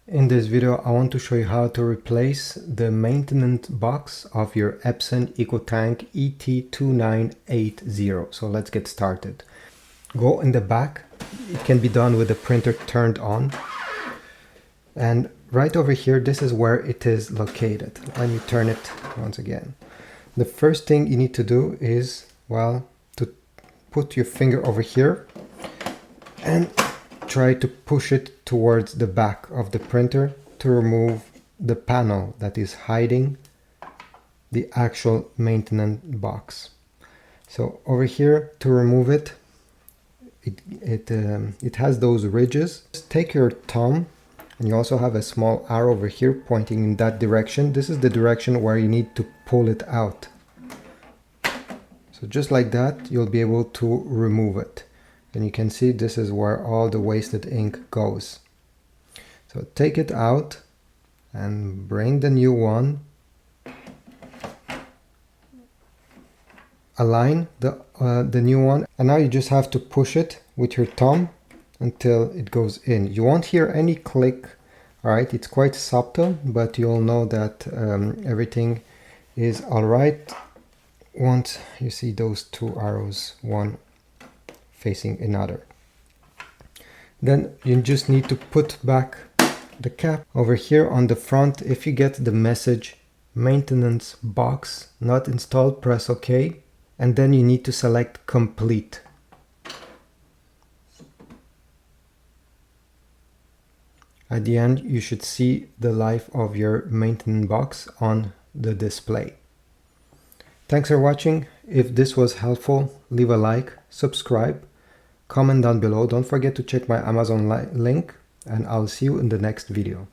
In this video, I want to show you how to replace the maintenance box of your Epson EcoTank ET-2980. So let's get started. Go in the back. It can be done with the printer turned on. And right over here, this is where it is located. Let me turn it once again. The first thing you need to do is, well, to put your finger over here and try to push it towards the back of the printer to remove the panel that is hiding the actual maintenance box. So over here, to remove it, it has those ridges. Just take your thumb, and you also have a small arrow over here pointing in that direction. This is the direction where you need to pull it out. So just like that, you'll be able to remove it. And you can see this is where all the wasted ink goes. So take it out and bring the new one. Align the new one, and now you just have to push it with your thumb until it goes in. You won't hear any click, alright? It's quite subtle, but you'll know that everything is alright once you see those two arrows, one facing another. Then you just need to put back the cap. Over here on the front, if you get the message maintenance box not installed, press OK, and then you need to select complete. At the end, you should see the life of your maintenance box on the display. Thanks for watching. If this was helpful, leave a like, subscribe, comment down below. Don't forget to check my Amazon link, and I'll see you in the next video.